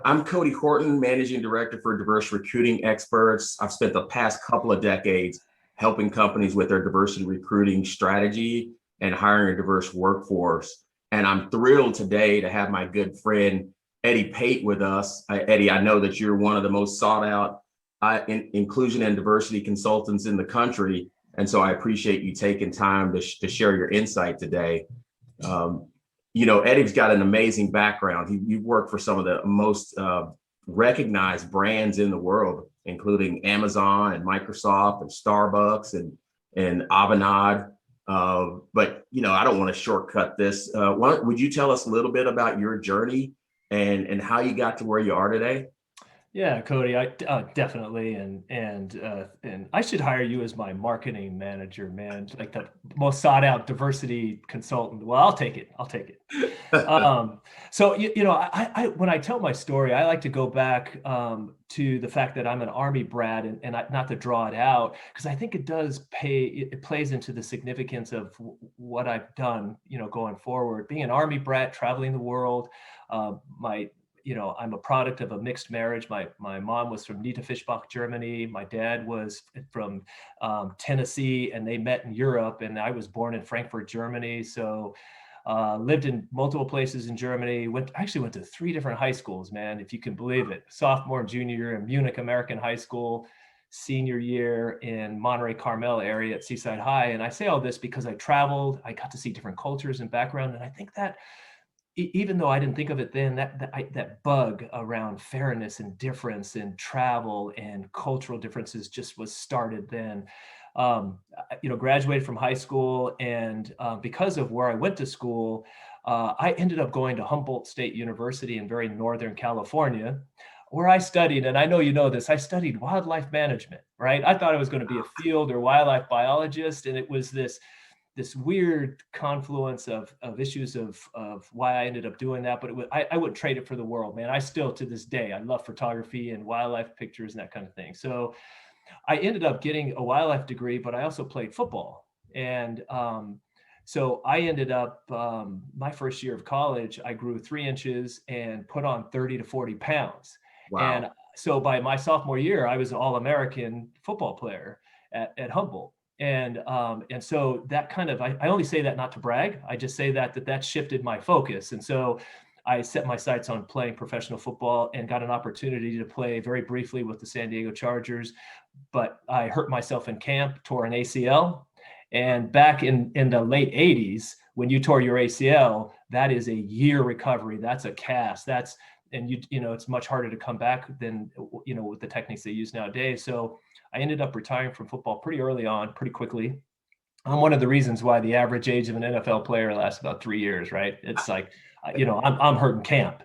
I'm Cody Horton, Managing Director for Diverse Recruiting Experts. I've spent the past couple of decades helping companies with their diversity recruiting strategy and hiring a diverse workforce. And I'm thrilled today to have my good friend, Eddie Pate, with us. Eddie, I know that you're one of the most sought out inclusion and diversity consultants in the country. And so I appreciate you taking time to share your insight today. Um, Eddie's got an amazing background. You've worked for some of the most recognized brands in the world, including Amazon and Microsoft and Starbucks and Avanade. But I don't want to shortcut this. Would you tell us a little bit about your journey and how you got to where you are today? Yeah, Cody, I definitely, and I should hire you as my marketing manager, man. Like the most sought out diversity consultant. Well, I'll take it. I'll take it. So I when I tell my story, I like to go back to the fact that I'm an Army brat, and not to draw it out, because I think it does it plays into the significance of what I've done, going forward. Being an Army brat, traveling the world, I'm a product of a mixed marriage. My mom was from Niederfischbach, Germany. My dad was from Tennessee, and they met in Europe. And I was born in Frankfurt, Germany. So lived in multiple places in Germany. Actually went to 3 different high schools, man, if you can believe it. Sophomore and junior year in Munich American High School, senior year in Monterey Carmel area at Seaside High. And I say all this because I traveled. I got to see different cultures and background. And I think that even though I didn't think of it then, that bug around fairness and difference and travel and cultural differences just was started then. Graduated from high school, and because of where I went to school, I ended up going to Humboldt State University in very Northern California, where I studied, and I know you know this, I studied wildlife management, right? I thought I was going to be a field or wildlife biologist, and it was this weird confluence of issues of why I ended up doing that. But I wouldn't trade it for the world, man. I still, to this day, I love photography and wildlife pictures and that kind of thing. So I ended up getting a wildlife degree, but I also played football. And so I ended up, my first year of college, I grew 3 inches and put on 30 to 40 pounds. Wow. And so by my sophomore year, I was an All-American football player at Humboldt. And so that kind of, I only say that not to brag. I just say that shifted my focus. And so I set my sights on playing professional football and got an opportunity to play very briefly with the San Diego Chargers, but I hurt myself in camp, tore an ACL. And back in the late 80s, when you tore your ACL, that is a year recovery. That's a cast. And it's much harder to come back than, with the techniques they use nowadays. So I ended up retiring from football pretty early on, pretty quickly. I'm one of the reasons why the average age of an NFL player lasts about 3 years, right? It's like, I'm hurt in camp.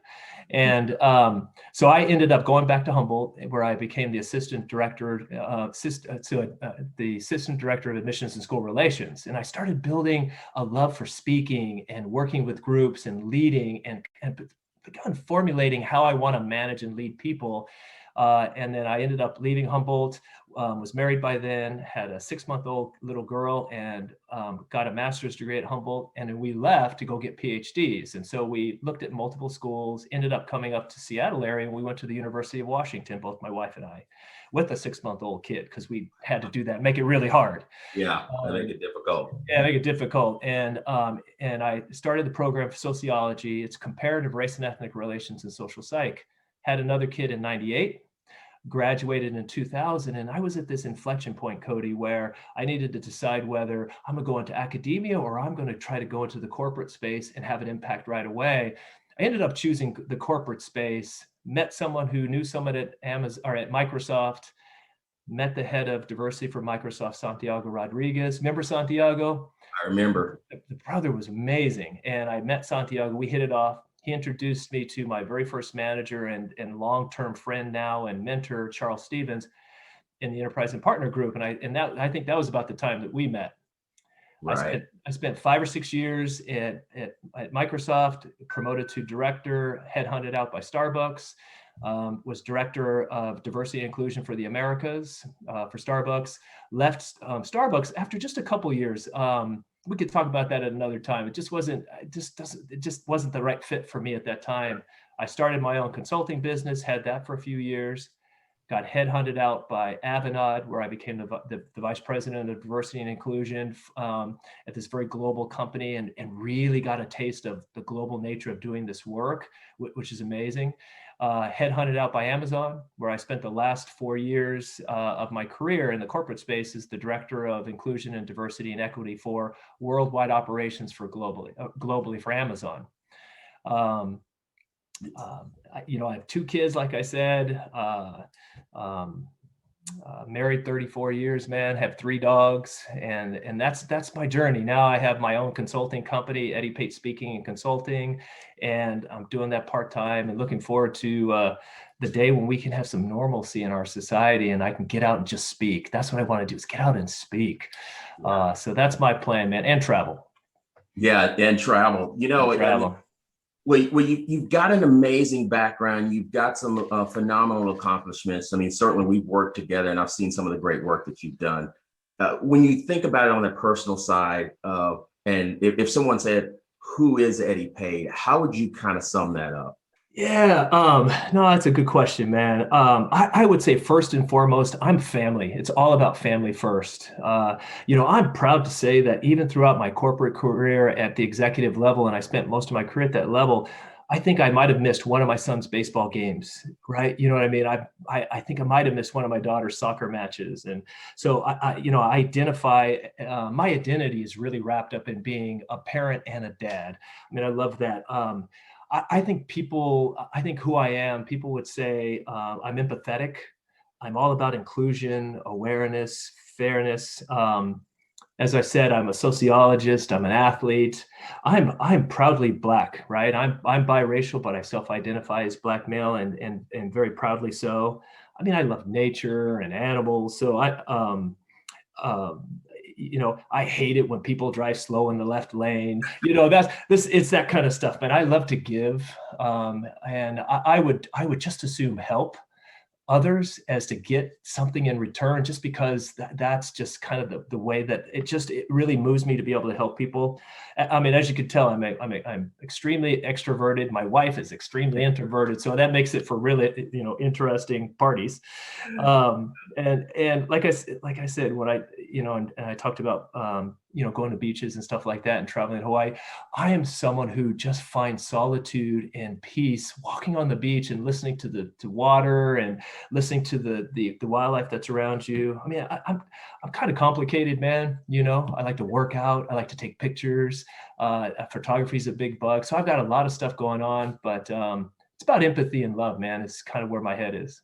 And so I ended up going back to Humboldt, where I became the assistant director, the assistant director of admissions and school relations. And I started building a love for speaking and working with groups and leading and begun formulating how I want to manage and lead people. And then I ended up leaving Humboldt, was married by then, had a 6-month-old little girl, and got a master's degree at Humboldt. And then we left to go get PhDs. And so we looked at multiple schools, ended up coming up to Seattle area, and we went to the University of Washington, both my wife and I, with a 6-month-old kid, because we had to do that, make it really hard. Yeah, make it difficult. Yeah, make it difficult. And I started the program for sociology. It's comparative race and ethnic relations and social psych. Had another kid in 98, graduated in 2000. And I was at this inflection point, Cody, where I needed to decide whether I'm going to go into academia or I'm going to try to go into the corporate space and have an impact right away. I ended up choosing the corporate space, met someone who knew someone at Amazon or at Microsoft, met the head of diversity for Microsoft, Santiago Rodriguez. Remember Santiago? I remember. The brother was amazing. And I met Santiago, we hit it off. He introduced me to my very first manager and long-term friend now and mentor, Charles Stevens, in the Enterprise and Partner Group. And I think that was about the time that we met. Right. I spent 5 or 6 years at Microsoft, promoted to director, headhunted out by Starbucks, was director of diversity and inclusion for the Americas for Starbucks, left Starbucks after just a couple years. We could talk about that at another time. It just wasn't the right fit for me at that time. I started my own consulting business, had that for a few years, got headhunted out by Avanade, where I became the vice president of diversity and inclusion at this very global company, and really got a taste of the global nature of doing this work, which is amazing. Headhunted out by Amazon, where I spent the last 4 years of my career in the corporate space as the director of inclusion and diversity and equity for worldwide operations for globally for Amazon. I have 2 kids, like I said, married 34 years, man, have 3 dogs, and that's my journey. Now I have my own consulting company, Eddie Pate Speaking and Consulting, and I'm doing that part-time and looking forward to the day when we can have some normalcy in our society and I can get out and just speak. That's what I want to do, is get out and speak. So that's my plan, man, and travel. Yeah, and travel. Travel. Well, you've got an amazing background. You've got some phenomenal accomplishments. I mean, certainly we've worked together and I've seen some of the great work that you've done. When you think about it on the personal side, and if someone said, who is Eddie Pate, how would you kind of sum that up? Yeah, no, that's a good question, man. I would say first and foremost, I'm family. It's all about family first. I'm proud to say that even throughout my corporate career at the executive level, and I spent most of my career at that level, I think I might have missed one of my son's baseball games, right? You know what I mean? I think I might have missed one of my daughter's soccer matches. And so I identify, my identity is really wrapped up in being a parent and a dad. I mean, I love that. I think who I am, people would say I'm empathetic. I'm all about inclusion, awareness, fairness. As I said, I'm a sociologist. I'm an athlete. I'm proudly Black, right? I'm biracial, but I self-identify as Black male, and very proudly so. I mean, I love nature and animals. So I hate it when people drive slow in the left lane. It's that kind of stuff. But I love to give, and I would just assume help others as to get something in return, just because that's just kind of the way that it really moves me to be able to help people. I mean, as you could tell, I'm extremely extroverted. My wife is extremely introverted, so that makes it for really interesting parties. And like I said, when and I talked about going to beaches and stuff like that and traveling to Hawaii, I am someone who just finds solitude and peace walking on the beach and listening to the water and listening to the wildlife that's around you. I mean, I'm kind of complicated, man. I like to work out. I like to take pictures. Photography is a big bug. So I've got a lot of stuff going on, but it's about empathy and love, man. It's kind of where my head is.